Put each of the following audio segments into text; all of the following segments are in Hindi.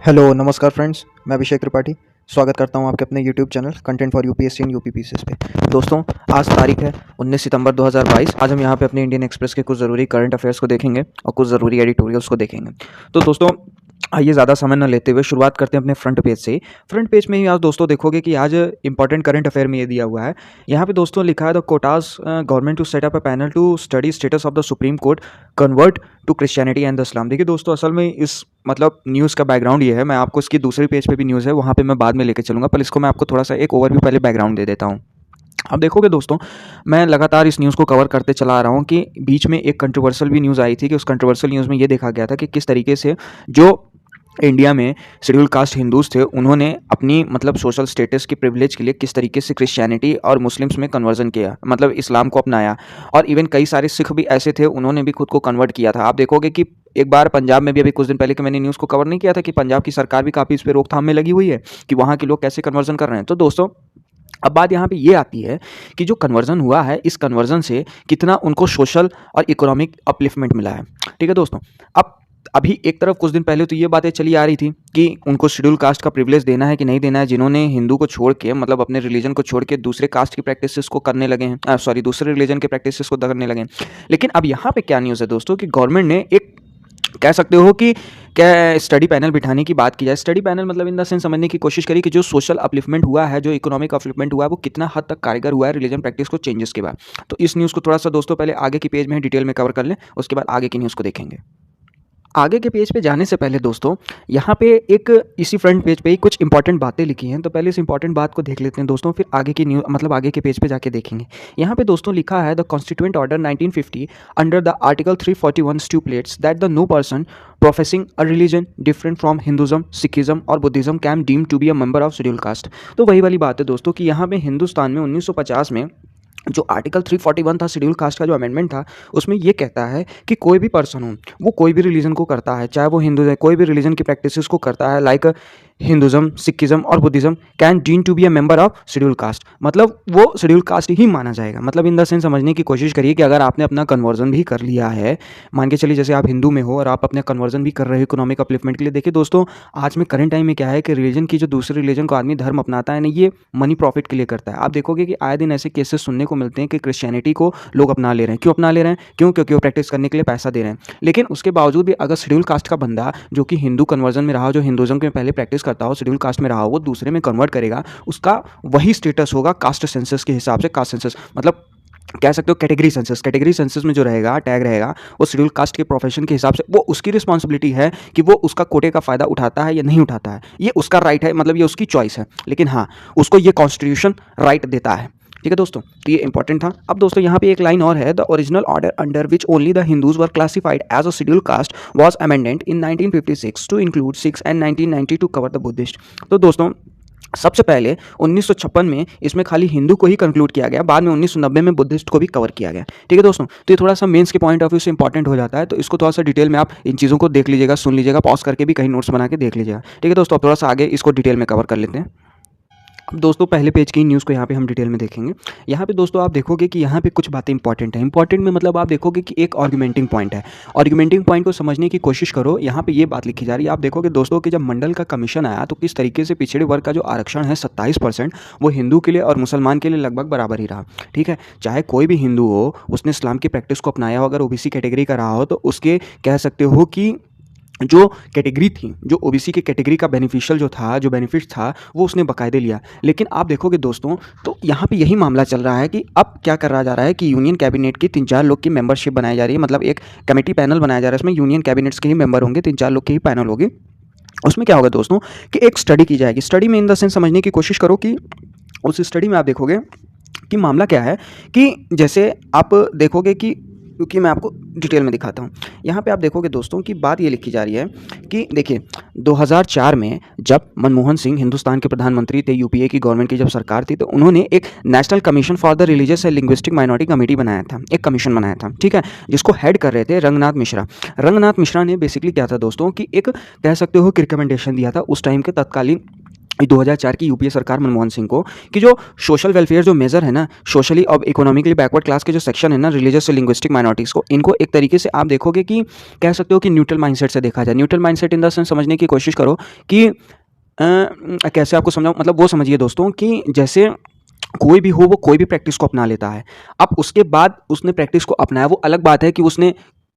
हेलो नमस्कार फ्रेंड्स, मैं अभिषेक त्रिपाठी स्वागत करता हूं आपके अपने YouTube channel content for UPSC and UPPCS पे। दोस्तों, आज तारीख है 19 सितंबर 2022। आज हम यहां पे अपने इंडियन एक्सप्रेस के कुछ ज़रूरी करंट अफेयर्स को देखेंगे और कुछ ज़रूरी एडिटोरियल्स को देखेंगे। तो दोस्तों, आइए ज़्यादा समय न लेते हुए शुरुआत करते हैं अपने फ्रंट पेज से ही। फ्रंट पेज में ही आज दोस्तों देखोगे कि आज इंपॉर्टेंट करंट अफेयर में ये दिया हुआ है। यहाँ पे दोस्तों लिखा है the quotas government to set up a panel to study status of the Supreme Court convert to Christianity and the Islam. देखिए दोस्तों, असल में इस मतलब न्यूज़ का बैकग्राउंड ये है, मैं आपको इसकी दूसरी पेज पे भी न्यूज़ है, वहाँ पे मैं बाद में लेके चलूँगा, पर इसको मैं आपको थोड़ा सा एक ओवरव्यू पहले बैकग्राउंड दे देता हूँ। अब देखोगे दोस्तों, मैं लगातार इस न्यूज़ को कवर करते चला आ रहा हूँ कि बीच में एक कंट्रोवर्शियल भी न्यूज़ आई थी कि उस कंट्रोवर्शियल न्यूज़ में ये देखा गया था कि किस तरीके से जो इंडिया में शेड्यूल कास्ट हिंदूज़ थे, उन्होंने अपनी मतलब सोशल स्टेटस की प्रिविलेज के लिए किस तरीके से क्रिश्चियनिटी और मुस्लिम्स में कन्वर्जन किया, मतलब इस्लाम को अपनाया। और इवन कई सारे सिख भी ऐसे थे, उन्होंने भी खुद को कन्वर्ट किया था। आप देखोगे कि एक बार पंजाब में भी अभी कुछ दिन पहले कि मैंने न्यूज़ को कवर नहीं किया था कि पंजाब की सरकार भी काफ़ी इस पर रोकथाम में लगी हुई है कि वहाँ के लोग कैसे कन्वर्जन कर रहे हैं। तो दोस्तों, अब बात यहाँ पे ये आती है कि जो कन्वर्जन हुआ है, इस कन्वर्जन से कितना उनको सोशल और इकोनॉमिक अपलिफ्टमेंट मिला है। ठीक है दोस्तों, अब अभी एक तरफ कुछ दिन पहले तो ये बातें चली आ रही थी कि उनको शेड्यूल कास्ट का प्रिविलेज देना है कि नहीं देना है, जिन्होंने हिंदू को छोड़ के मतलब अपने रिलीजन को छोड़ के दूसरे कास्ट की प्रैक्टिसेस को करने लगे हैं, दूसरे रिलीजन के प्रैक्टिसेस को करने लगे हैं। लेकिन अब यहाँ पे क्या न्यूज़ है दोस्तों कि गवर्नमेंट ने एक कह सकते हो कि क्या स्टडी पैनल बिठाने की बात की जाए। स्टडी पैनल मतलब इन द सेंस समझने की कोशिश करी कि जो सोशल अपलिफ्टमेंट हुआ है, जो इकोनॉमिक अपलिफ्टमेंट हुआ है, वो कितना हद तक कारगर हुआ है रिलीजन प्रैक्टिस को चेंजेस के बाद। तो इस न्यूज़ को थोड़ा सा दोस्तों पहले आगे की पेज में डिटेल में कवर कर लें, उसके बाद आगे की न्यूज़ को देखेंगे। आगे के पेज पे जाने से पहले दोस्तों, यहाँ पे एक इसी फ्रंट पेज पे ही कुछ इंपॉर्टेंट बातें लिखी हैं, तो पहले इस इंपॉर्टेंट बात को देख लेते हैं दोस्तों, फिर आगे की न्यूज़ मतलब आगे के पेज पे जाके देखेंगे। यहाँ पे दोस्तों लिखा है the constituent order 1950 under the article 341 stipulates that the no person professing a religion different from Hinduism, Sikhism और Buddhism can deem to be a member of schedule caste. तो वही वाली बात है दोस्तों कि यहाँ पे हिंदुस्तान में 1950 में जो आर्टिकल 341 था, शेड्यूल कास्ट का जो अमेंडमेंट था, उसमें ये कहता है कि कोई भी पर्सन हो, वो कोई भी रिलीजन को करता है, चाहे वो हिंदू है, कोई भी रिलीजन की प्रैक्टिसेस को करता है, लाइक हिंदुज़म, सिखिज़म और Buddhism can deem to be a member of schedule caste, मतलब वो शेड्यूल कास्ट ही माना जाएगा। मतलब इन द सेंस समझने की कोशिश करिए कि अगर आपने अपना कन्वर्जन भी कर लिया है, मान के चलिए जैसे आप हिंदू में हो और आप अपने कन्वर्जन भी कर रहे हो इकोनॉमिक अपलिफ्टमेंट के लिए। देखिए दोस्तों, आज में करंट टाइम में क्या है कि रिलीजन की जो दूसरे रिलीजन को आदमी धर्म अपनाता है ना, ये मनी प्रॉफिट के लिए करता है। आप देखोगे कि आए दिन ऐसे केसेस सुनने को मिलते हैं कि क्रिश्चियनिटी को लोग अपना ले रहे हैं। क्यों अपना ले रहे हैं? क्योंकि वो प्रैक्टिस करने के लिए पैसा दे रहे हैं। लेकिन उसके बावजूद भी अगर शेड्यूल कास्ट का बंदा जो कि हिंदू कन्वर्जन में रहा हो, जो हिंदुज़म के पहले प्रैक्टिस करता हो, शेड्यूल कास्ट में रहा हो, वो दूसरे में कन्वर्ट करेगा, उसका वही स्टेटस होगा कास्ट सेंसस के हिसाब से। कास्ट सेंसस मतलब कह सकते हो कैटेगरी सेंसस। कैटेगरी सेंसस में जो रहेगा टैग रहेगा, वो शेड्यूल कास्ट के प्रोफेशन के हिसाब से, वो उसकी रिस्पॉन्सिबिलिटी है कि वो उसका कोटे का फ़ायदा उठाता है या नहीं उठाता है। ये उसका राइट है, मतलब ये उसकी चॉइस है। लेकिन हाँ, उसको ये कॉन्स्टिट्यूशन राइट देता है। ठीक है दोस्तों, तो ये इंपॉर्टेंट था। अब दोस्तों यहाँ पे एक लाइन और है, the original order under which only the Hindus were classified as a schedule caste was amended in 1956 to include Sikhs and 1990 to cover the Buddhist. तो दोस्तों, सबसे पहले 1956 में इसमें खाली हिंदू को ही कंक्लूड किया गया, बाद में 1990 में बुद्धिस्ट को भी कवर किया गया। ठीक है दोस्तों, तो ये थोड़ा सा मेंस के पॉइंट ऑफ व्यू से इंपॉर्टेंट हो जाता है, तो इसको थोड़ा सा डिटेल में आप इन चीज़ों को देख लीजिएगा, सुन लीजिएगा, पॉज करके भी कहीं नोट्स बना के देख लीजिएगा। ठीक है दोस्तों, अब थोड़ा सा आगे इसको डिटेल में कवर कर लेते हैं। अब दोस्तों, पहले पेज की न्यूज़ को यहाँ पे हम डिटेल में देखेंगे। यहाँ पे दोस्तों आप देखोगे कि यहाँ पे कुछ बातें इंपॉर्टेंट हैं। इंपॉर्टेंट में मतलब आप देखोगे कि एक आर्गुमेंटिंग पॉइंट है। आर्गुमेंटिंग पॉइंट को समझने की कोशिश करो। यहाँ पे ये बात लिखी जा रही है, आप देखोगे दोस्तों कि जब मंडल का कमीशन आया तो किस तरीके से पिछड़े वर्ग का जो आरक्षण है 27%, वो हिंदू के लिए और मुसलमान के लिए लगभग बराबर ही रहा। ठीक है, चाहे कोई भी हिंदू हो, उसने इस्लाम की प्रैक्टिस को अपनाया हो, अगर ओबीसी कैटेगरी का रहा हो, तो उसके कह सकते हो कि जो कैटेगरी थी, जो ओबीसी की कैटेगरी का बेनिफिशियल जो था, जो बेनिफिट था, वो उसने बाकायदे लिया। लेकिन आप देखोगे दोस्तों, तो यहाँ पे यही मामला चल रहा है कि अब क्या करा जा रहा है कि यूनियन कैबिनेट की 3-4 लोग की मेंबरशिप बनाई जा रही है, मतलब एक कमेटी पैनल बनाया जा रहा है, इसमें यूनियन कैबिनेट्स के ही मेंबर होंगे, 3-4 लोग के ही पैनल होगी। उसमें क्या होगा दोस्तों कि एक स्टडी की जाएगी। स्टडी में इन द सेंस समझने की कोशिश करो कि उस स्टडी में आप देखोगे कि मामला क्या है कि जैसे आप देखोगे कि, क्योंकि मैं आपको डिटेल में दिखाता हूँ। यहाँ पे आप देखोगे दोस्तों कि बात ये लिखी जा रही है कि देखिए 2004 में जब मनमोहन सिंह हिंदुस्तान के प्रधानमंत्री थे, यूपीए की गवर्नमेंट की जब सरकार थी, तो उन्होंने एक national commission for the religious and linguistic minority committee बनाया था, एक कमीशन बनाया था। ठीक है, जिसको हेड कर रहे थे रंगनाथ मिश्रा। रंगनाथ मिश्रा ने बेसिकली क्या था दोस्तों कि एक कह सकते हो कि रिकमेंडेशन दिया था उस टाइम के तत्कालीन 2004 की यूपीए सरकार मनमोहन सिंह को कि जो सोशल वेलफेयर जो मेजर है ना, सोशली और इकोनॉमिकली बैकवर्ड क्लास के जो सेक्शन है ना, रिलीजियस से लिंग्विस्टिक माइनॉरिटीज़ को, इनको एक तरीके से आप देखोगे कि कह सकते हो कि न्यूट्रल माइंडसेट से देखा जाए। Neutral mindset in the sense समझने की कोशिश करो कि कैसे आपको समझाऊँ, मतलब वो समझिए दोस्तों कि जैसे कोई भी हो वो कोई भी प्रैक्टिस को अपना लेता है। अब उसके बाद उसने प्रैक्टिस को अपनाया, वो अलग बात है कि उसने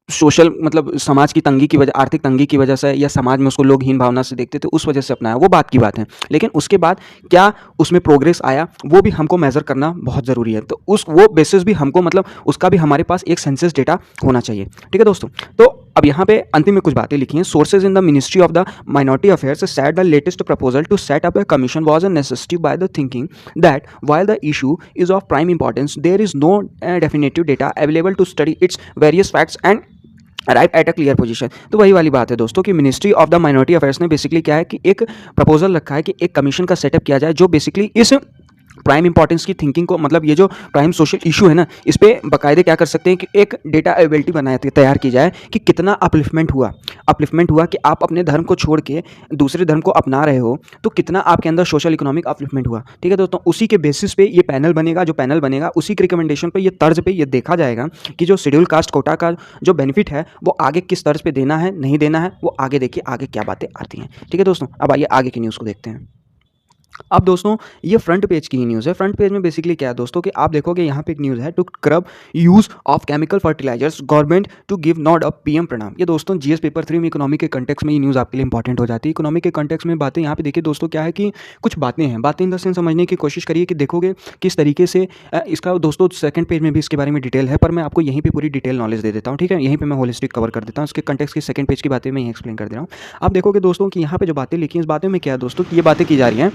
सोशल मतलब समाज की तंगी की वजह, आर्थिक तंगी की वजह से, या समाज में उसको लोग हीन भावना से देखते थे उस वजह से अपनाया, वो बात की बात है। लेकिन उसके बाद क्या उसमें प्रोग्रेस आया, वो भी हमको मेज़र करना बहुत ज़रूरी है। तो उस वो बेसिस भी हमको, मतलब उसका भी हमारे पास एक सेंसस डेटा होना चाहिए। ठीक है दोस्तों, तो अब यहाँ पे अंतिम में कुछ बातें लिखी हैं। Sources in the ministry of the minority affairs set the latest proposal to set up a commission was a necessity by the thinking that while the issue is of prime importance, there is no definitive data available to study its various facts and right at a clear position. तो वही वाली बात है दोस्तों कि ministry of the minority affairs ने बेसिकली क्या है कि एक प्रपोजल रखा है कि एक कमीशन का सेटअप किया जाए जो बेसिकली इस प्राइम इंपॉर्टेंस की थिंकिंग को, मतलब ये जो प्राइम सोशल इशू है ना, इस पे बाकायदे क्या कर सकते हैं कि एक डेटा अवेलेबिलिटी बनाए तैयार की जाए कि कितना अपलिफ्टमेंट हुआ कि आप अपने धर्म को छोड़ के दूसरे धर्म को अपना रहे हो, तो कितना आपके अंदर सोशल इकोनॉमिक अपलिफ्टमेंट हुआ। ठीक है दोस्तों, उसी के बेसिस पे ये पैनल बनेगा, जो पैनल बनेगा उसी के रिकमेंडेशन पे, ये तर्ज पे ये देखा जाएगा कि जो शेड्यूल कास्ट कोटा का जो बेनिफिट है वो आगे किस तर्ज पे देना है, नहीं देना है, वो आगे देखिए आगे क्या बातें आती हैं। ठीक है दोस्तों, अब आइए आगे की न्यूज़ को देखते हैं। अब दोस्तों ये फ्रंट पेज की ही न्यूज़ है। फ्रंट पेज में बेसिकली क्या है दोस्तों कि आप देखोगे यहाँ पे एक न्यूज़ है, to curb use of chemical fertilisers government to give nod up PM PRANAM. ये दोस्तों जीएस पेपर 3 में इकोनॉमी के कंटेक्स में ये न्यूज़ आपके लिए इंपॉर्टेंट हो जाती है। इकोनॉमी के कंटेक्स में बातें यहाँ पे देखिए दोस्तों क्या है कि कुछ बातें हैं, बातें इन द सेंस समझने की कोशिश करिए कि देखोगे किस तरीके से इसका दोस्तों सेकंड पेज में भी इसके बारे में डिटेल है, पर मैं आपको यहीं पे पूरी डिटेल नॉलेज दे देता हूँ। ठीक है, यहीं पे मैं होलिस्टिक कवर कर देता हूँ, इसके कंटेक्स की सेकंड पेज की बातें मैं यहीं एक्सप्लेन कर दे रहा हूँ। आप देखोगे दोस्तों कि यहाँ पे जो बातें लिखी हैं, इस बातें में क्या है दोस्तों कि ये बातें की जा रही हैं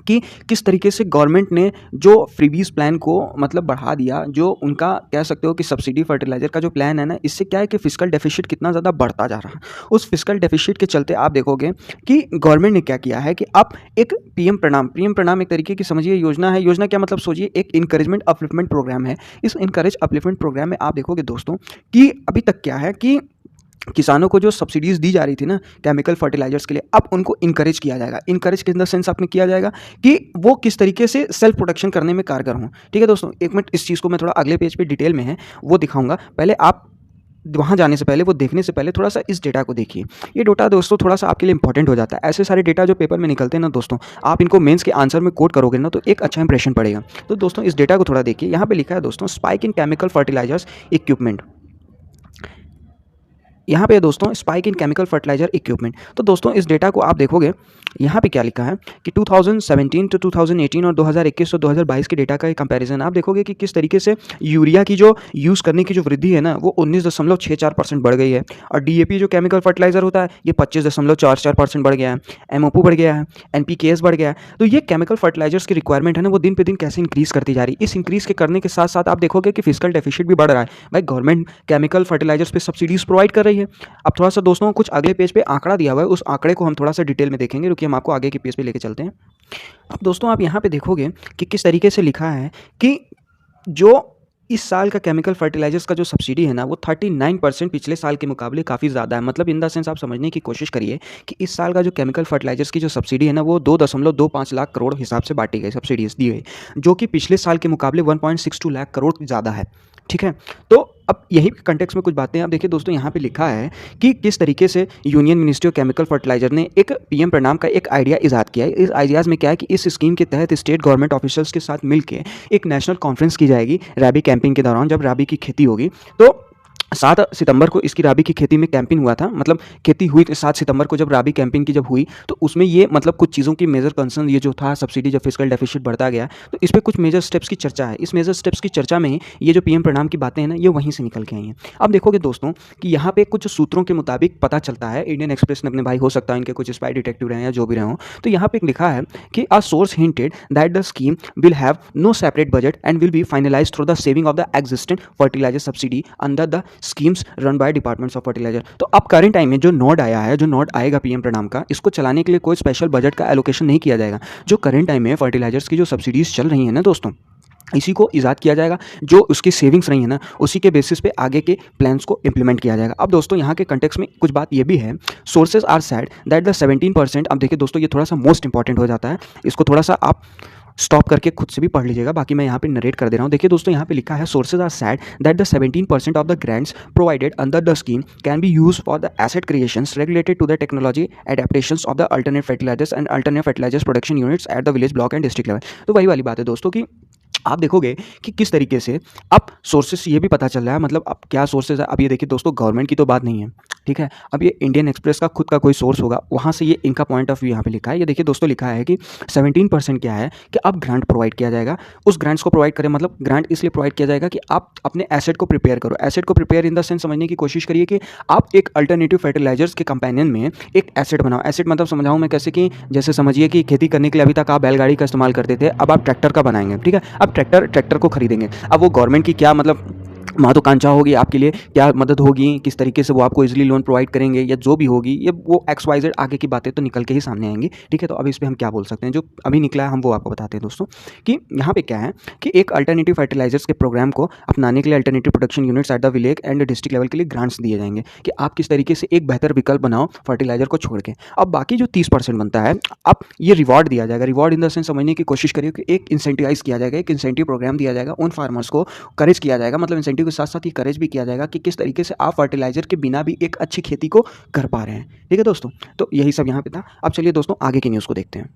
कि किस तरीके से गवर्नमेंट ने जो फ्रीबीज प्लान को मतलब बढ़ा दिया, जो उनका कह सकते हो कि सब्सिडी फर्टिलाइजर का जो प्लान है ना, इससे क्या है कि फिस्कल डेफिसिट कितना ज़्यादा बढ़ता जा रहा है। उस फिस्कल डेफिसिट के चलते आप देखोगे कि गवर्नमेंट ने क्या किया है कि अब एक पीएम प्रणाम एक तरीके की समझिए योजना है। योजना क्या मतलब सोचिए, एक इंकरेजमेंट अपलिफ्टमेंट प्रोग्राम है। इस इंकरेज अपलिफ्टमेंट प्रोग्राम में आप देखोगे दोस्तों कि अभी तक क्या है कि किसानों को जो सब्सिडीज़ दी जा रही थी ना केमिकल फर्टिलाइजर्स के लिए, अब उनको इंकरेज किया जाएगा। इंकरेज किस द सेंस आपने किया जाएगा कि वो किस तरीके से सेल्फ प्रोडक्शन करने में कारगर हों। ठीक है दोस्तों, एक मिनट, इस चीज़ को मैं थोड़ा अगले पेज पे डिटेल में है वो दिखाऊंगा। पहले आप वहाँ जाने से पहले, वो देखने से पहले थोड़ा सा इस डेटा को देखिए। ये डेटा दोस्तों थोड़ा सा आपके लिए इंपॉर्टेंट हो जाता है। ऐसे सारे डेटा जो पेपर में निकलते हैं ना दोस्तों, आप इनको मेंस के आंसर में कोट करोगे ना तो एक अच्छा इंप्रेशन पड़ेगा। तो दोस्तों इस डेटा को थोड़ा देखिए। यहाँ पे लिखा है दोस्तों spike in chemical fertilizers equipment. यहाँ पे दोस्तों spike in chemical fertilizer equipment. तो दोस्तों इस डेटा को आप देखोगे, यहाँ पे क्या लिखा है कि 2017 टू 2018 और 2021 और 2022 के डेटा का एक कंपैरिजन आप देखोगे कि किस तरीके से यूरिया की जो यूज़ करने की जो वृद्धि है ना, वो 19.64% बढ़ गई है। और डीएपी जो केमिकल फर्टिलाइजर होता है ये 25.44% बढ़ गया है। एमओपी बढ़ गया है, एनपीकेएस बढ़ गया है। तो ये केमिकल फर्टिलाइजर्स की रिक्वायरमेंट है ना, वो दिन पे दिन कैसे इंक्रीज़ करती जा रही है। इस इंक्रीज़ के करने के साथ साथ आप देखोगे कि फिजिकल डेफिसिट भी बढ़ रहा है। भाई गवर्नमेंट केमिकल फर्टिलाइजर्स पे सब्सिडीज़ प्रोवाइड कर रही है। अब थोड़ा सा दोस्तों कुछ अगले पेज पे आंकड़ा दिया हुआ है, उस आंकड़े को हम थोड़ा सा डिटेल में देखेंगे। रुकिए हम आपको आगे के पेज पे लेके चलते हैं। अब दोस्तों आप यहाँ पे देखोगे कि किस तरीके से लिखा है कि जो इस साल का केमिकल फर्टिलाइजर्स का जो सब्सिडी है ना, वो 39% पिछले साल के मुकाबले काफ़ी ज़्यादा है। मतलब इन द सेंस आप समझने की कोशिश करिए कि इस साल का जो केमिकल फर्टिलाइजर्स की जो सब्सिडी है ना, वो 2.25 लाख करोड़ हिसाब से बांटी गई, सब्सिडीज दी गई, जो कि पिछले साल के मुकाबले 1.62 लाख करोड़ ज़्यादा है। ठीक है, तो अब यही कंटेक्स्ट में कुछ बातें आप देखिए दोस्तों। यहाँ पे लिखा है कि किस तरीके से union ministry of chemical fertilizer ने एक पीएम प्रणाम का एक आइडिया इजाद किया है। इस आइडियाज़ में क्या है कि इस स्कीम के तहत स्टेट गवर्नमेंट ऑफिसर्स के साथ मिलकर एक नेशनल कॉन्फ्रेंस की जाएगी राबी कैंपिंग के दौरान, जब राबी की खेती होगी। तो 7 सितंबर को इसकी राबी की खेती में कैंपिंग हुआ था, मतलब खेती हुई 7 सितंबर को जब राबी कैंपिंग की जब हुई, तो उसमें ये मतलब कुछ चीज़ों की मेजर कंसर्न ये जो था, सब्सिडी जब फिजिकल डेफिसिट बढ़ता गया, तो इस पर कुछ मेजर स्टेप्स की चर्चा है। इस मेजर स्टेप्स की चर्चा में ही ये जो पीएम प्रणाम की बातें हैं ना, ये वहीं से निकल के आई हैं। अब देखोगे दोस्तों कि यहाँ पे कुछ सूत्रों के मुताबिक पता चलता है, इंडियन एक्सप्रेस ने अपने भाई हो सकता है इनके कुछ स्पाई डिटेक्टिव रहे या जो भी रहे हों, तो यहाँ पे लिखा है कि a source hinted that the scheme will have no separate budget and will be finalized through the saving of the existing fertilizer subsidy under the schemes run by departments of fertilizer. तो अब करंट टाइम में जो नोड आया है, जो नोड आएगा पीएम प्रणाम का, इसको चलाने के लिए कोई स्पेशल बजट का एलोकेशन नहीं किया जाएगा। जो करंट टाइम में फर्टिलाइजर्स की जो सब्सिडीज चल रही हैं ना दोस्तों, इसी को ईजाद किया जाएगा, जो उसकी सेविंग्स रही है ना, उसी के बेसिस पे आगे के प्लान्स को इम्प्लीमेंट किया जाएगा। अब दोस्तों यहाँ के कंटेक्स्ट में कुछ बात ये भी है, sources are said that the 17%, अब देखिए दोस्तों ये थोड़ा सा मोस्ट इंपॉर्टेंट हो जाता है, इसको थोड़ा सा आप स्टॉप करके खुद से भी पढ़ लीजिएगा, बाकी मैं यहाँ पे नरेट कर दे रहा हूँ। देखिए दोस्तों यहाँ पे लिखा है, sources are said that the 17% of the grants provided under the scheme can be use for the asset creations regulated to the technology adaptations of the alternate fertilizers and alternate fertilizers production units at the village block and district level. तो वही वाली बात है दोस्तों कि आप देखोगे कि किस तरीके से अब सोर्सेस ये भी पता चल रहा है, मतलब अब क्या सोर्सेज है। अब ये देखिए दोस्तों, गवर्नमेंट की तो बात नहीं है, ठीक है, अब ये इंडियन एक्सप्रेस का खुद का कोई सोर्स होगा, वहाँ से ये इनका पॉइंट ऑफ व्यू यहाँ पे लिखा है। ये देखिए दोस्तों लिखा है कि 17% क्या है कि अब ग्रांट प्रोवाइड किया जाएगा। उस ग्रांट्स को प्रोवाइड करें, मतलब ग्रांट इसलिए प्रोवाइड किया जाएगा कि आप अपने एसेट को प्रिपेयर करो। एसेट को प्रिपेयर इन द सेंस समझने की कोशिश करिए कि आप एक अल्टरनेटिव फर्टिलाइजर्स के कंपेनियन में एक एसेट बनाओ। एसेट मतलब समझाऊँ मैं कैसे, कि जैसे समझिए कि खेती करने के लिए अभी तक आप बैलगाड़ी का इस्तेमाल करते थे, अब आप ट्रैक्टर का बनाएंगे, ठीक है। अब ट्रैक्टर को खरीदेंगे, अब वो गवर्नमेंट की क्या मतलब महत्वाकांक्षा होगी आपके लिए, क्या मदद होगी, किस तरीके से वो आपको इजीली लोन प्रोवाइड करेंगे, या जो भी होगी, ये वो XYZ आगे की बातें तो निकल के ही सामने आएंगी, ठीक है। तो अभी इस पर हम क्या बोल सकते हैं, जो अभी निकला है हम वो आपको बताते हैं दोस्तों, कि यहाँ पे क्या है कि एक अल्टरनेटिव फर्टिलाइजर्स के प्रोग्राम को अपनाने के लिए alternative production units at the village and district level के लिए ग्रांट्स दिए जाएंगे, कि आप किस तरीके से एक बेहतर विकल्प बनाओ फर्टिलाइजर को छोड़ के। अब बाकी जो 30% बनता है, अब ये रिवॉर्ड दिया जाएगा। रिवॉर्ड इन द सेंस समझने की कोशिश करिए कि एक इंसेंटिवाइज किया जाएगा, एक इंसेंटिव प्रोग्राम दिया जाएगा उन फार्मर्स को, करेज किया जाएगा, मतलब इंसेंटिव के साथ साथ ये करेज भी किया जाएगा कि किस तरीके से आप फर्टिलाइजर के बिना भी एक अच्छी खेती को कर पा रहे हैं, ठीक है दोस्तों। तो यही सब यहाँ पे था। अब चलिए दोस्तों आगे की न्यूज़ को देखते हैं।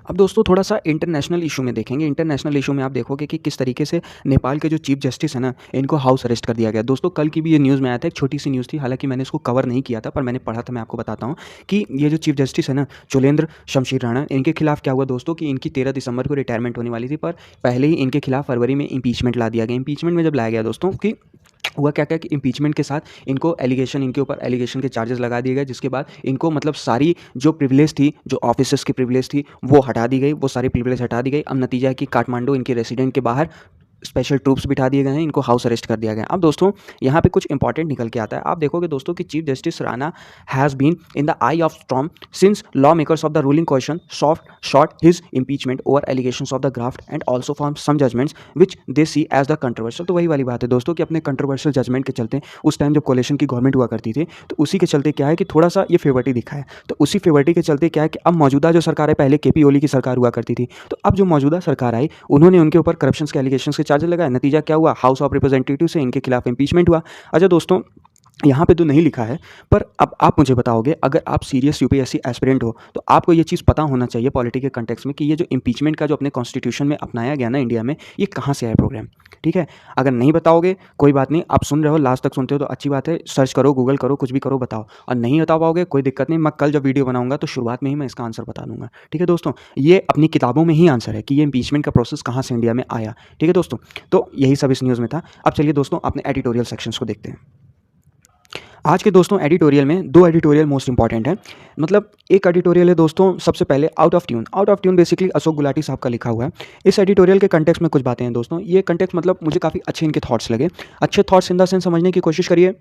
अब दोस्तों थोड़ा सा इंटरनेशनल इशू में देखेंगे। इंटरनेशनल इशू में आप देखोगे कि किस तरीके से नेपाल के जो चीफ जस्टिस है ना, इनको हाउस अरेस्ट कर दिया गया। दोस्तों कल की भी ये न्यूज़ में आया था, एक छोटी सी न्यूज़ थी, हालांकि मैंने इसको कवर नहीं किया था, पर मैंने पढ़ा था, मैं आपको बताता हूँ कि ये जो चीफ जस्टिस है ना, चोलेंद्र शमशीर राणा, इनके खिलाफ क्या हुआ दोस्तों कि इनकी 13 दिसंबर को रिटायरमेंट होने वाली थी, पर पहले ही इनके खिलाफ फरवरी में इम्पीचमेंट ला दिया गया। इम्पीचमेंट में जब लाया गया दोस्तों कि हुआ क्या क्या कि इम्पीचमेंट के साथ इनको एलिगेशन, इनके ऊपर एलिगेशन के चार्जेस लगा दिए गए, जिसके बाद इनको मतलब सारी जो प्रिविलेज थी, जो ऑफिसर्स की प्रिविलेज थी, वो हटा दी गई, वो सारी प्रिविलेज हटा दी गई। अब नतीजा है कि काठमांडू इनके रेसिडेंट के बाहर स्पेशल ट्रूप्स बिठा दिए गए हैं, इनको हाउस अरेस्ट कर दिया गया। अब दोस्तों यहाँ पे कुछ इंपॉर्टेंट निकल के आता है। आप देखोगे दोस्तों कि chief justice Rana has been in the eye of storm since lawmakers of the ruling question short his impeachment over allegations of the graft and also form some judgments which they see as the controversial. तो वही वाली बात है दोस्तों कि अपने कंट्रोवर्शियल जजमेंट के चलते उस टाइम जब कोalition की गवर्नमेंट हुआ करती थी, तो उसी के चलते क्या है कि थोड़ा सा ये फेवर्टी दिखा है। तो उसी फेवर्टी के चलते क्या है कि अब मौजूदा जो सरकार है, पहले KP ओली की सरकार हुआ करती थी, तो अब जो मौजूदा सरकार आई, उन्होंने उनके ऊपर करप्शन के एलिगेशन के चार्जेस लगाए। नतीजा क्या हुआ, हाउस ऑफ रिप्रेजेंटेटिव से इनके खिलाफ इम्पीचमेंट हुआ। अच्छा दोस्तों यहाँ पे तो नहीं लिखा है, पर अब आप मुझे बताओगे, अगर आप सीरियस UPSC एस्पिरेंट हो तो आपको ये चीज़ पता होना चाहिए पॉलिटी के कंटेक्स्ट में कि ये जो इम्पीचमेंट का जो अपने कॉन्स्टिट्यूशन में अपनाया गया ना इंडिया में, ये कहाँ से आया प्रोग्राम, ठीक है। अगर नहीं बताओगे कोई बात नहीं, आप सुन रहे हो, लास्ट तक सुनते हो तो अच्छी बात है, सर्च करो, गूगल करो, कुछ भी करो, बताओ। और नहीं बता पाओगे कोई दिक्कत नहीं, मैं कल जब वीडियो बनाऊंगा तो शुरुआत में ही मैं इसका आंसर बता दूंगा, ठीक है दोस्तों। ये अपनी किताबों में ही आंसर है कि ये इम्पीचमेंट का प्रोसेस कहाँ से इंडिया में आया, ठीक है दोस्तों। तो यही सब इस न्यूज़ में था। अब चलिए दोस्तों अपने एडिटोरियल सेक्शंस को देखते हैं। आज के दोस्तों एडिटोरियल में 2 एडिटोरियल मोस्ट इंपॉर्टेंट है। मतलब एक एडिटोरियल है दोस्तों, सबसे पहले out of tune. Out of tune basically Ashok Gulati साहब का लिखा हुआ है। इस एडिटोरियल के कंटेक्स्ट में कुछ बातें हैं दोस्तों। ये कंटेक्स्ट मतलब मुझे काफ़ी अच्छे इनके थॉट्स लगे। अच्छे थॉट्स इन द सेंस समझने की कोशिश करिए।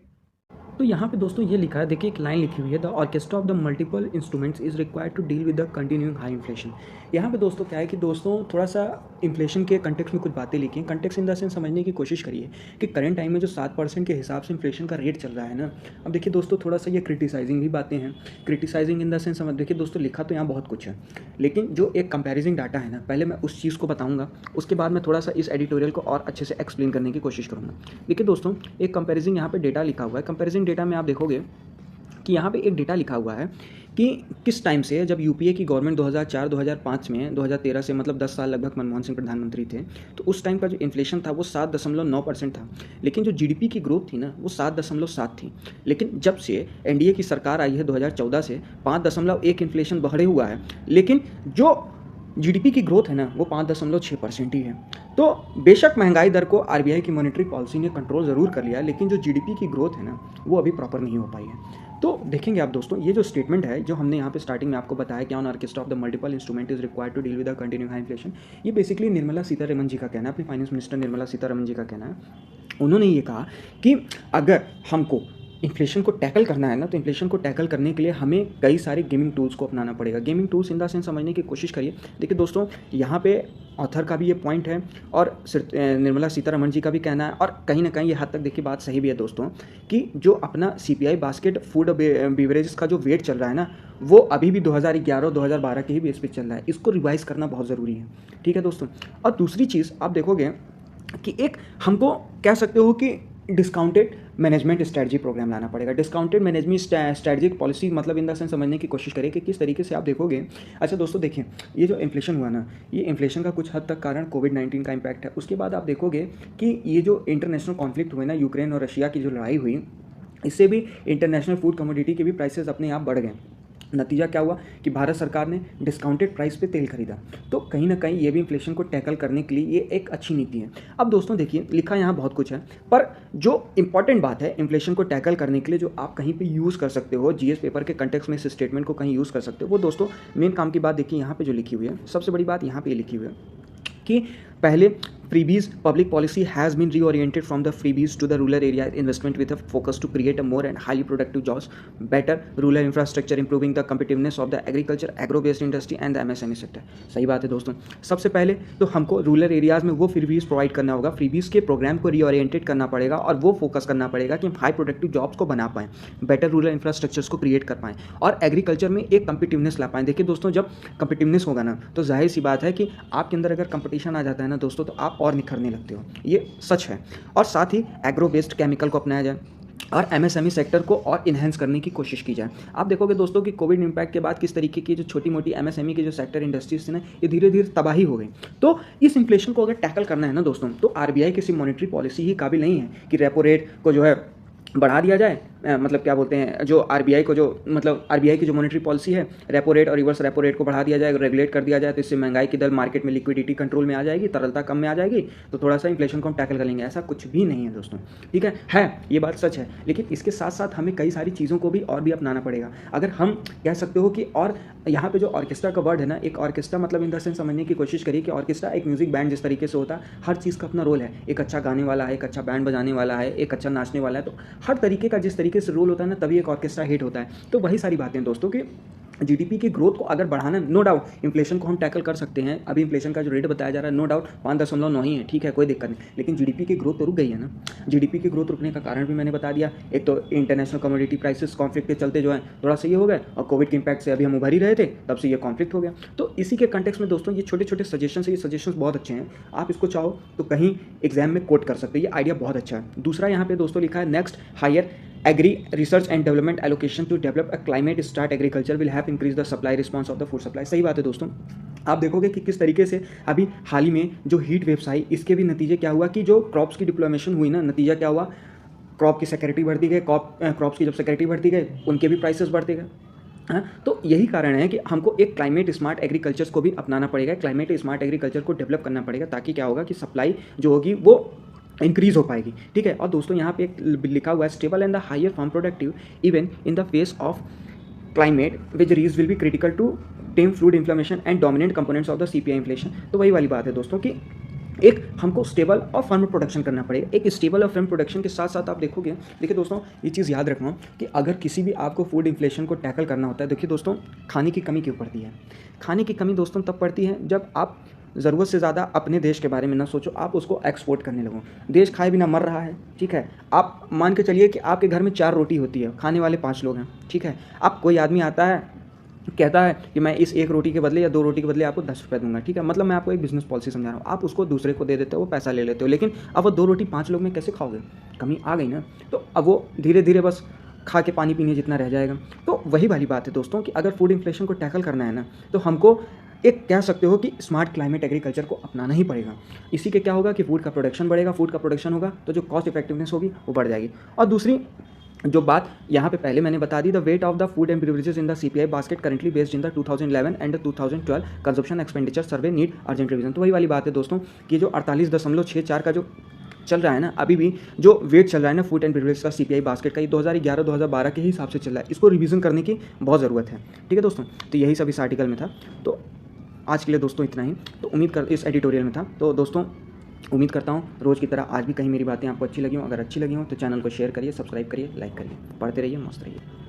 तो यहाँ पे दोस्तों ये लिखा है, देखिए एक लाइन लिखी हुई है, the orchestra of the multiple instruments is required to deal with the continuing high inflation. यहाँ पे दोस्तों क्या है कि दोस्तों थोड़ा सा इन्फ्लेशन के कंटेक्स्ट में कुछ बातें लिखी हैं। कंटेक्स्ट इन द सेंस समझने की कोशिश करिए कि करंट टाइम में जो 7% के हिसाब से इन्फ्लेशन का रेट चल रहा है ना, अब देखिए दोस्तों थोड़ा सा ये क्रिटिसाइजिंग भी बातें हैं। क्रिटिसाइजिंग इन द सेंस समझ, देखिए दोस्तों लिखा तो यहाँ बहुत कुछ है, लेकिन जो एक कंपेरिजिंग डाटा है ना, पहले मैं उस चीज़ को बताऊँगा, उसके बाद मैं थोड़ा सा इस एडिटोरियल को और अच्छे से एक्सप्लेन करने की कोशिश करूँगा। देखिए दोस्तों एक कंपेरिजिंग यहाँ पे डेटा लिखा हुआ है। कंपेरिजिंग डेटा में आप देखोगे कि यहाँ पे एक डेटा लिखा हुआ है कि किस टाइम से, जब यूपीए की गवर्नमेंट 2004-2005 में, 2013 से मतलब 10 साल लगभग मनमोहन सिंह प्रधानमंत्री थे, तो उस टाइम का जो इन्फ्लेशन था वो 7.9% था, लेकिन जो जीडीपी की ग्रोथ थी ना वो 7.7 थी। लेकिन जब से एनडीए की सरकार आई है 2014 से 5.1 इन्फ्लेशन बढ़े हुआ है, लेकिन जो जीडीपी की ग्रोथ है ना वो 5.6% ही है। तो बेशक महंगाई दर को आरबीआई की मॉनेटरी पॉलिसी ने कंट्रोल ज़रूर कर लिया, लेकिन जो जीडीपी की ग्रोथ है ना वो अभी प्रॉपर नहीं हो पाई है। तो देखेंगे आप दोस्तों, ये जो स्टेटमेंट है जो हमने यहाँ पे स्टार्टिंग में आपको बताया कि on orchestra of the multiple instrument is required to deal with the continuing high inflation, ये बेसिकली निर्मला सीतारमण जी का कहना है, अपनी फाइनेंस मिनिस्टर निर्मला सीतारमण जी का कहना है। उन्होंने ये कहा कि अगर हमको इन्फ्लेशन को टैकल करना है ना, तो इन्फ्लेशन को टैकल करने के लिए हमें कई सारे गेमिंग टूल्स को अपनाना पड़ेगा। Gaming tools in the sense समझने की कोशिश करिए। देखिए दोस्तों, यहाँ पे ऑथर का भी ये पॉइंट है और निर्मला सीतारमण जी का भी कहना है, और कहीं ना कहीं ये हद तक देखिए बात सही भी है दोस्तों, कि जो अपना CPI बास्केट फूड बेवरेजेस का जो वेट चल रहा है ना, वो अभी भी 2011 और 2012 के ही बेस पे चल रहा है। इसको रिवाइज करना बहुत ज़रूरी है, ठीक है दोस्तों। और दूसरी चीज़ आप देखोगे कि एक हमको कह सकते हो कि डिस्काउंटेड मैनेजमेंट स्ट्रैटेजी प्रोग्राम लाना पड़ेगा। डिस्काउंटेड मैनेजमेंट स्ट्रैटेजिक पॉलिसी मतलब इन द सेंस समझने की कोशिश करें कि किस तरीके से आप देखोगे। अच्छा दोस्तों देखिए, ये जो इन्फ्लेशन हुआ ना, ये इन्फ्लेशन का कुछ हद तक कारण कोविड-19 का इम्पैक्ट है। उसके बाद आप देखोगे कि ये जो इंटरनेशनल कॉन्फ्लिक्ट हुए ना, यूक्रेन और रशिया की जो लड़ाई हुई, इससे भी इंटरनेशनल फूड कमोडिटी के भी प्राइसेस अपने आप बढ़ गए। नतीजा क्या हुआ कि भारत सरकार ने डिस्काउंटेड प्राइस पे तेल खरीदा। तो कहीं ना कहीं ये भी इन्फ्लेशन को टैकल करने के लिए ये एक अच्छी नीति है। अब दोस्तों देखिए, लिखा यहाँ बहुत कुछ है, पर जो इंपॉर्टेंट बात है इन्फ्लेशन को टैकल करने के लिए जो आप कहीं पे यूज़ कर सकते हो, जीएस पेपर के कंटेक्स्ट में इस स्टेटमेंट को कहीं यूज़ कर सकते हो, वो दोस्तों मेन काम की बात देखिए यहाँ पे जो लिखी हुई है। सबसे बड़ी बात यहाँ पे लिखी हुई है कि पहले freebies public policy has been reoriented from the freebies to the rural area investment with a focus to create a more and highly productive jobs, better rural infrastructure, improving the competitiveness of the agriculture, agro-based industry and the MSME sector। सही बात है दोस्तों। सबसे पहले तो हमको रूरल एरियाज़ में वो फ्रीबीज प्रोवाइड करना होगा, फ्रीबीज के प्रोग्राम को रीओरिएंटेड करना पड़ेगा और वो फोकस करना पड़ेगा कि हम हाई प्रोडक्टिव जॉब्स को बना पाएँ, बेटर रूरल इंफ्रास्ट्रक्चर्स को क्रिएट कर पाएँ और एग्रीकल्चर में एक कंपिटिवनेस ला पाएँ। देखिए दोस्तों, जब कंपिटिवनेस होगा ना, तो जाहिर सी बात है कि आपके अंदर अगर कंपटीशन आ जाता है ना दोस्तों, तो आप और निखरने लगते हो, ये सच है। और साथ ही एग्रो बेस्ड केमिकल को अपनाया जाए और MSME सेक्टर को और इन्हेंस करने की कोशिश की जाए। आप देखोगे दोस्तों कि कोविड इम्पैक्ट के बाद किस तरीके की जो छोटी मोटी MSME की जो सेक्टर इंडस्ट्रीज थी ना, ये धीरे धीरे तबाही हो गई। तो इस इन्फ्लेशन को अगर टैकल करना है ना दोस्तों, तो RBI किसी मॉनेटरी पॉलिसी ही काबिल नहीं है कि रेपो रेट को जो है बढ़ा दिया जाए, मतलब क्या बोलते हैं, जो RBI को जो मतलब RBI की जो मॉनेटरी पॉलिसी है, रेपो रेट और रिवर्स रेपो रेट को बढ़ा दिया जाए, रेगुलेट कर दिया जाए, तो इससे महंगाई की दर मार्केट में लिक्विडिटी कंट्रोल में आ जाएगी, तरलता कम में आ जाएगी, तो थोड़ा सा इन्फ्लेशन को हम टैकल कर लेंगे। ऐसा कुछ भी नहीं है दोस्तों, ठीक है ये बात सच है। लेकिन इसके साथ साथ हमें कई सारी चीज़ों को भी और भी अपनाना पड़ेगा। अगर हम कह सकते हो कि, और यहाँ पे जो ऑर्केस्ट्रा का वर्ड है ना, एक ऑर्केस्ट्रा मतलब इन द सेंस समझने की कोशिश करिए कि ऑर्केस्ट्रा एक म्यूजिक बैंड जिस तरीके से होता है, हर चीज़ का अपना रोल है। एक अच्छा गाने वाला है, एक अच्छा बैंड बजाने वाला है, एक अच्छा नाचने वाला है, तो हर तरीके का जिस तरीके से रोल होता है ना, तभी एक ऑर्केस्ट्रा हिट होता है। तो वही सारी बातें दोस्तों कि GDP की ग्रोथ को अगर बढ़ाना, नो डाउट इन्फ्लेशन को हम टैकल कर सकते हैं। अभी इन्फ्लेशन का जो रेट बताया जा रहा है, नो डाउट 5.9 ही है, ठीक है, कोई दिक्कत नहीं। लेकिन GDP की ग्रोथ तो रुक गई है ना। GDP की ग्रोथ रुकने का कारण भी मैंने बता दिया। एक तो इंटरनेशनल कमोडिटी प्राइसेस कॉन्फ्लिक्ट के चलते जो है थोड़ा सा ये हो गए, और कोविड के इम्पैक्ट से अभी हम उभर ही रहे थे, तब से ये कॉन्फ्लिक्ट हो गया। तो इसी के कंटेक्स्ट में दोस्तों ये छोटे छोटे सजेशन है, ये सजेशन बहुत अच्छे हैं। आप इसको चाहो तो कहीं एग्जाम में कोट कर सकते हो, ये आइडिया बहुत अच्छा है। दूसरा यहाँ पे दोस्तों लिखा है, next higher Agri research and development allocation to develop a climate smart agriculture will help increase the supply response of the food supply। सही बात है दोस्तों। आप देखोगे कि किस तरीके से अभी हाल ही में जो हीट वेव्स आई, इसके भी नतीजे क्या हुआ कि जो क्रॉप्स की डिप्लोमेशन हुई ना, नतीजा क्या हुआ, क्रॉप की सिक्योरिटी बढ़ती गई, क्रॉप्स की जब सिक्योरिटी बढ़ती गई, उनके भी प्राइसेस बढ़ते गए। हाँ, तो यही कारण है कि हमको एक क्लाइमेट स्मार्ट एग्रीकल्चर को भी अपनाना पड़ेगा, क्लाइमेट स्मार्ट एग्रीकल्चर को डेवलप करना पड़ेगा, ताकि क्या होगा कि सप्लाई जो होगी वो इंक्रीज हो पाएगी, ठीक है। और दोस्तों यहाँ पे एक लिखा हुआ है, stable and the higher farm productive even in the face of climate which rise will be critical to tame food inflammation and dominant components of the CPI inflation. तो वही वाली बात है दोस्तों कि एक हमको स्टेबल और फर्म प्रोडक्शन करना पड़ेगा। एक स्टेबल और फर्म प्रोडक्शन के साथ साथ आप देखोगे, देखिए दोस्तों ये चीज़ याद रखना कि अगर किसी भी आपको फूड इन्फ्लेशन को टैकल करना होता है, देखिए दोस्तों खाने की कमी क्यों पड़ती है। खाने की कमी दोस्तों तब पड़ती है जब आप ज़रूरत से ज़्यादा अपने देश के बारे में ना सोचो, आप उसको एक्सपोर्ट करने लगो। देश खाए बिना मर रहा है, ठीक है। आप मान के चलिए कि आपके घर में 4 रोटी होती है, खाने वाले 5 लोग हैं, ठीक है। अब कोई आदमी आता है, कहता है कि मैं इस 1 रोटी के बदले या 2 रोटी के बदले आपको 10 रुपये दूंगा, ठीक है। मतलब मैं आपको एक बिजनेस पॉलिसी समझा रहा हूँ। आप उसको दूसरे को दे देते हो, वो पैसा ले लेते हो, लेकिन अब वो 2 रोटी 5 लोग में कैसे खाओगे, कमी आ गई ना। तो अब वो धीरे धीरे बस खा के पानी पीने जितना रह जाएगा। तो वही वाली बात है दोस्तों कि अगर फूड इन्फ्लेशन को टैकल करना है ना, तो हमको एक कह सकते हो कि स्मार्ट क्लाइमेट एग्रीकल्चर को अपनाना ही पड़ेगा। इसी के क्या होगा कि फूड का प्रोडक्शन बढ़ेगा, फूड का प्रोडक्शन होगा तो जो कॉस्ट इफेक्टिवनेस होगी वो बढ़ जाएगी। और दूसरी जो बात यहाँ पे पहले मैंने बता दी, the weight of the food and beverages in the CPI basket currently based in the 2011 and 2012 consumption expenditure survey need urgent revision. तो वही वाली बात है दोस्तों कि जो 48.64 का जो चल रहा है ना, अभी भी जो वेट चल रहा है ना फूड एंड बेवरेजेस का CPI बास्केट का, ये 2011-2012 के ही हिसाब से चल रहा है। इसको रिवीजन करने की बहुत ज़रूरत है, ठीक है दोस्तों। तो यही सब इस आर्टिकल में था। तो आज के लिए दोस्तों इतना ही। तो उम्मीद कर इस एडिटोरियल में था। तो दोस्तों उम्मीद करता हूँ रोज़ की तरह आज भी कहीं मेरी बातें आपको अच्छी लगी हों। अगर अच्छी लगी हों तो चैनल को शेयर करिए, सब्सक्राइब करिए, लाइक करिए। पढ़ते रहिए, मस्त रहिए।